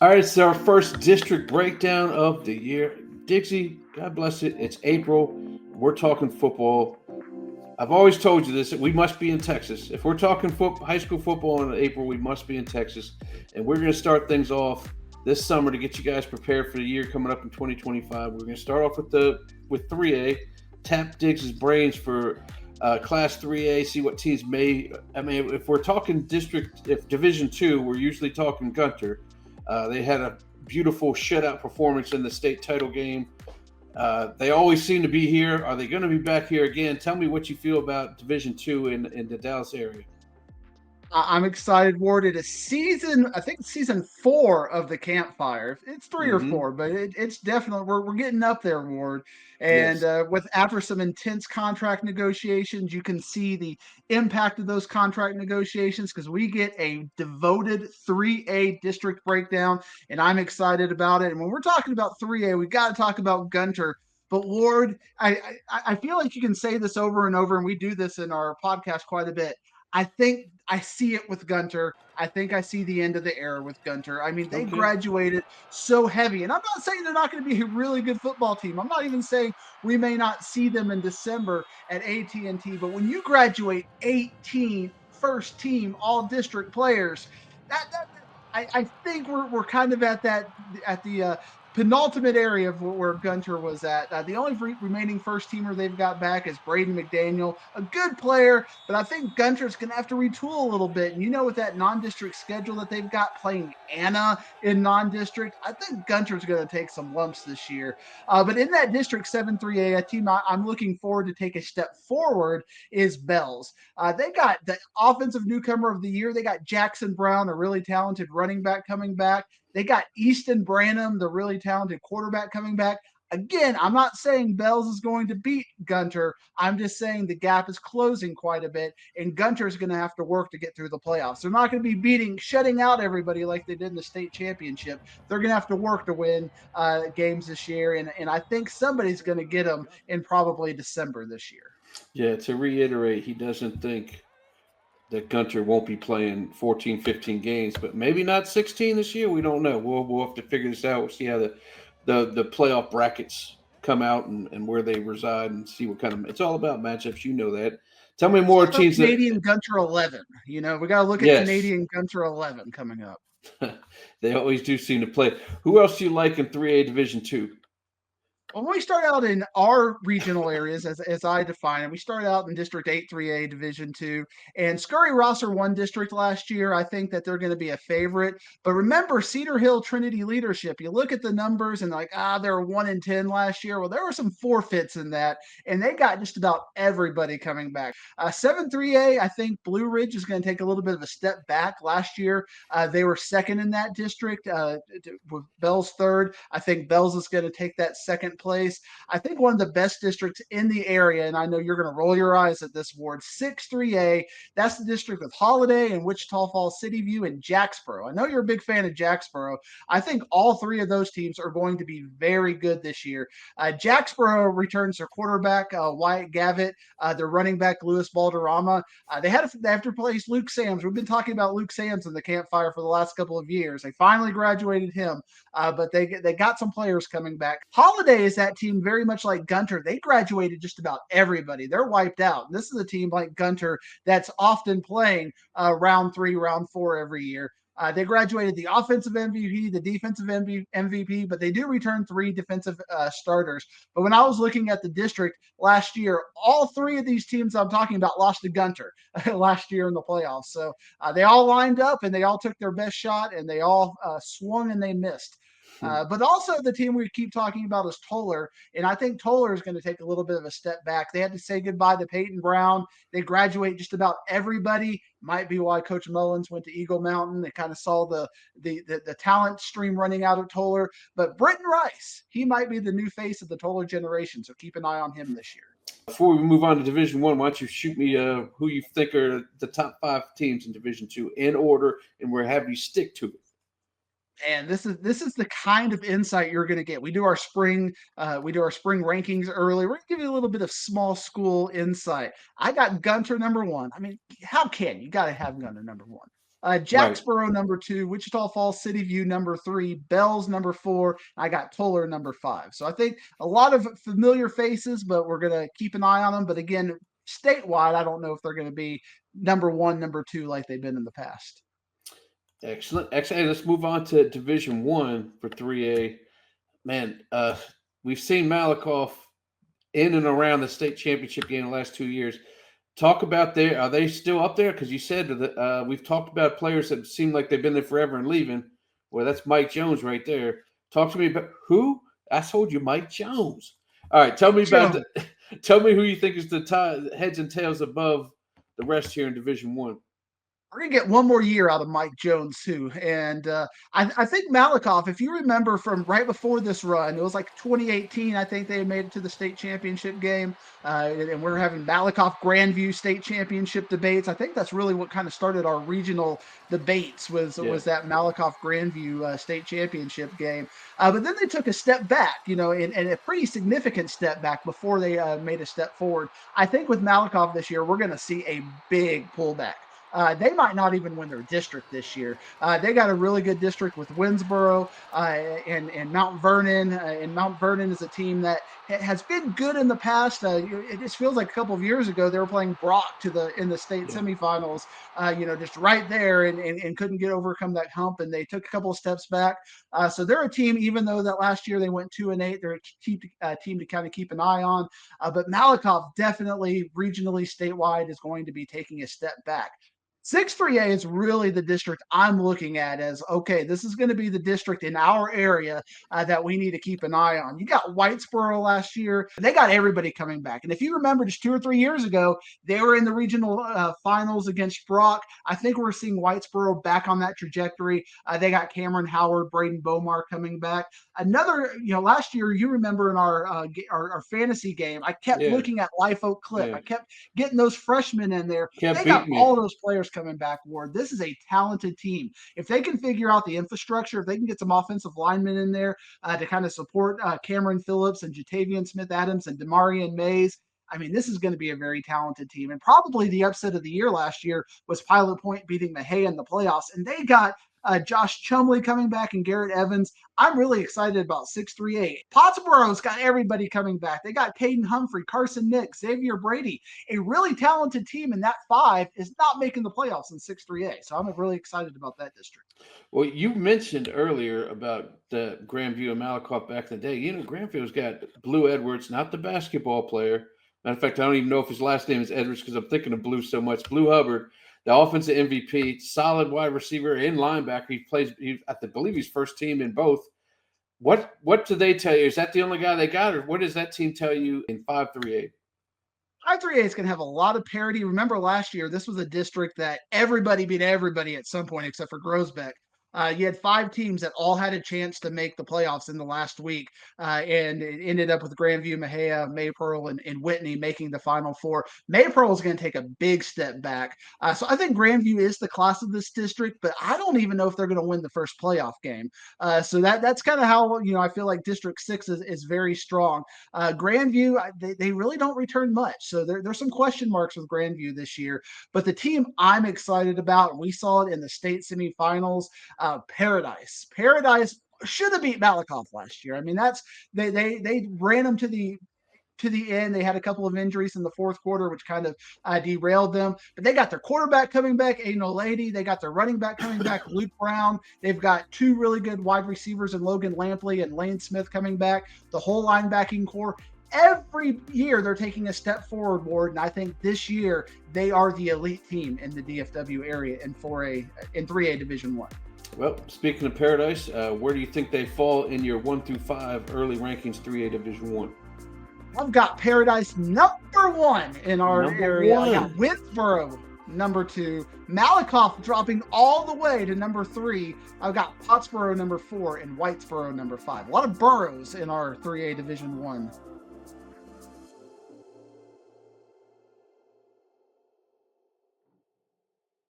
All right, it's our first district breakdown of the year. Dixie, God bless it. It's April. We're talking football. I've always told you this. We must be in Texas. If we're talking high school football in April, we must be in Texas. And we're going to start things off this summer to get you guys prepared for the year coming up in 2025. We're going to start off with 3A. Tap Diggs's brains for Class 3A. See what teams may. I mean, if we're talking district, if Division Two, we're usually talking Gunter. They had a beautiful shutout performance in the state title game. They always seem to be here. Are they going to be back here again? Tell me what you feel about Division Two in the Dallas area. I'm excited, Ward. It is I think season 4 of the Campfire. It's 3 or 4, but it's definitely we're getting up there, Ward. And Yes. with after some intense contract negotiations, you can see the impact of those contract negotiations because we get a devoted 3A district breakdown, and I'm excited about it. And when we're talking about 3A, we got to talk about Gunter. But Ward, I feel like you can say this over and over, and we do this in our podcast quite a bit. I think I see it with Gunter. I think I see the end of the era with Gunter. I mean, they Okay. graduated so heavy, and I'm not saying they're not going to be a really good football team. I'm not even saying we may not see them in December at AT&T. But when you graduate 18 first team all district players, I think we're kind of at the penultimate area of where Gunter was at. The only remaining first teamer they've got back is Braden McDaniel, a good player, but I think Gunter's going to have to retool a little bit. And you know, with that non-district schedule that they've got playing Anna in non-district, I think Gunter's going to take some lumps this year. But in that District 7-3A, a team I'm looking forward to take a step forward is Bells. They got the offensive newcomer of the year. They got Jackson Brown, a really talented running back coming back. They got Easton Branham, the really talented quarterback coming back. Again, I'm not saying Bells is going to beat Gunter. I'm just saying the gap is closing quite a bit, and Gunter's going to have to work to get through the playoffs. They're not going to be shutting out everybody like they did in the state championship. They're going to have to work to win games this year, and I think somebody's going to get them in probably December this year. Yeah. To reiterate, he doesn't think that Gunter won't be playing 14, 15 games, but maybe not 16 this year. We don't know. We'll have to figure this out. We'll see how the playoff brackets come out and where they reside and see what kind of. It's all about matchups. You know that. Tell me It's more all about teams that. Canadian Gunter 11. You know, we got to look at Yes. Canadian Gunter 11 coming up. They always do seem to play. Who else do you like in 3A Division Two? Well, when we start out in our regional areas, as I define it, we start out in District 8 3A Division 2, and Scurry Rosser won district last year. I think that they're going to be a favorite. But remember, Cedar Hill Trinity leadership, you look at the numbers and like, they were 1-10 last year. Well, there were some forfeits in that, and they got just about everybody coming back. 7 3A, I think Blue Ridge is going to take a little bit of a step back. Last year, they were second in that district, with Bell's third. I think Bell's is going to take that second place. I think one of the best districts in the area, and I know you're going to roll your eyes at this, Ward, 6-3A. That's the district with Holiday and Wichita Falls, City View, and Jacksboro. I know you're a big fan of Jacksboro. I think all three of those teams are going to be very good this year. Jacksboro returns their quarterback, Wyatt Gavitt, their running back, Louis Balderrama. They have to replace Luke Sams. We've been talking about Luke Sams in the campfire for the last couple of years. They finally graduated him, but they got some players coming back. Holiday is that team very much like Gunter. They graduated just about everybody. They're wiped out. This is a team like Gunter that's often playing round 3, round 4 every year. They graduated the offensive MVP, the defensive MVP, but they do return 3 defensive starters. But when I was looking at the district last year, all 3 of these teams I'm talking about lost to Gunter last year in the playoffs. So they all lined up and they all took their best shot and they all swung and they missed. But also the team we keep talking about is Toller, and I think Toller is going to take a little bit of a step back. They had to say goodbye to Peyton Brown. They graduate just about everybody. Might be why Coach Mullins went to Eagle Mountain. They kind of saw the talent stream running out of Toller. But Britton Rice, he might be the new face of the Toller generation. So keep an eye on him this year. Before we move on to Division One, why don't you shoot me who you think are the top 5 teams in Division Two in order, and we're having you stick to it. And this is the kind of insight you're going to get. We do our spring rankings early. We're going to give you a little bit of small school insight. I got Gunter number 1. I mean, how can you got to have Gunter number 1? Right. Jacksboro number 2, Wichita Falls City View number 3, Bells number 4. I got Toller number 5. So I think a lot of familiar faces, but we're gonna keep an eye on them. But again, statewide, I don't know if they're gonna be number 1, number 2 like they've been in the past. Excellent. Excellent. Hey, let's move on to Division One for 3A. Man, we've seen Malakoff in and around the state championship game the last 2 years. Talk about are they still up there? Because you said that we've talked about players that seem like they've been there forever and leaving. Well, that's Mike Jones right there. Talk to me about who? I told you, Mike Jones. All right, tell me about tell me who you think is the heads and tails above the rest here in Division One. We're gonna get one more year out of Mike Jones too, and I think Malakoff. If you remember from right before this run, it was like 2018. I think they had made it to the state championship game, and we're having Malakoff Grandview state championship debates. I think that's really what kind of started our regional debates was that Malakoff Grandview state championship game. But then they took a step back, and a pretty significant step back before they made a step forward. I think with Malakoff this year, we're going to see a big pullback. They might not even win their district this year. They got a really good district with Winsboro and Mount Vernon. And Mount Vernon is a team that has been good in the past. It just feels like a couple of years ago they were playing Brock in the state semifinals. Just right there and couldn't overcome that hump. And they took a couple of steps back. So they're a team, even though that last year they went 2-8, they're a team to kind of keep an eye on. But Malakoff definitely regionally statewide is going to be taking a step back. 6-3A is really the district I'm looking at as, okay, this is going to be the district in our area that we need to keep an eye on. You got Whitesboro last year. They got everybody coming back. And if you remember just 2 or 3 years ago, they were in the regional finals against Brock. I think we're seeing Whitesboro back on that trajectory. They got Cameron Howard, Braden Bomar coming back. Another, last year, you remember in our fantasy game, I kept looking at Live Oak Cliff. I kept getting those freshmen in there. They got all those players coming back, Ward. This is a talented team. If they can figure out the infrastructure, if they can get some offensive linemen in there to kind of support Cameron Phillips and Jatavian Smith-Adams and Demarion Mays, I mean, this is going to be a very talented team. And probably the upset of the year last year was Pilot Point beating Mexia in the playoffs. And they got Josh Chumley coming back and Garrett Evans. I'm really excited about 6-3A. Pottsboro's got everybody coming back. They got Caden Humphrey, Carson Nick, Xavier Brady. A really talented team, and that 5 is not making the playoffs in 6-3A. So I'm really excited about that district. Well, you mentioned earlier about the Grandview and Malakoff back in the day. Grandview's got Blue Edwards, not the basketball player. Matter of fact, I don't even know if his last name is Edwards because I'm thinking of Blue so much. Blue Hubbard, the offensive MVP, solid wide receiver and linebacker. I believe he's first team in both. What do they tell you? Is that the only guy they got, or what does that team tell you in 5-3A? 5-3A is going to have a lot of parity. Remember last year, this was a district that everybody beat everybody at some point except for Groesbeck. You had 5 teams that all had a chance to make the playoffs in the last week, and it ended up with Grandview, Mexia, Maypearl, and Whitney making the Final Four. Maypearl is going to take a big step back. So I think Grandview is the class of this district, but I don't even know if they're going to win the first playoff game. So that's kind of how, I feel like District 6 is very strong. Grandview, they really don't return much. So there's some question marks with Grandview this year. But the team I'm excited about, and we saw it in the state semifinals, Paradise should have beat Malakoff last year. I mean, they ran them to the end. They had a couple of injuries in the fourth quarter, which kind of derailed them. But they got their quarterback coming back, Aiden O'Lady. They got their running back coming back, Luke Brown. They've got 2 really good wide receivers in Logan Lampley and Lane Smith coming back. The whole linebacking core. Every year they're taking a step forward, Ward, and I think this year they are the elite team in the DFW area in 3A Division 1. Well, speaking of Paradise, where do you think they fall in your 1 through 5 early rankings 3A Division 1? I've got Paradise number 1 in our area. I got Winsboro number 2, Malakoff dropping all the way to number 3. I've got Pottsboro number 4 and Whitesboro number 5. A lot of boroughs in our 3A Division 1.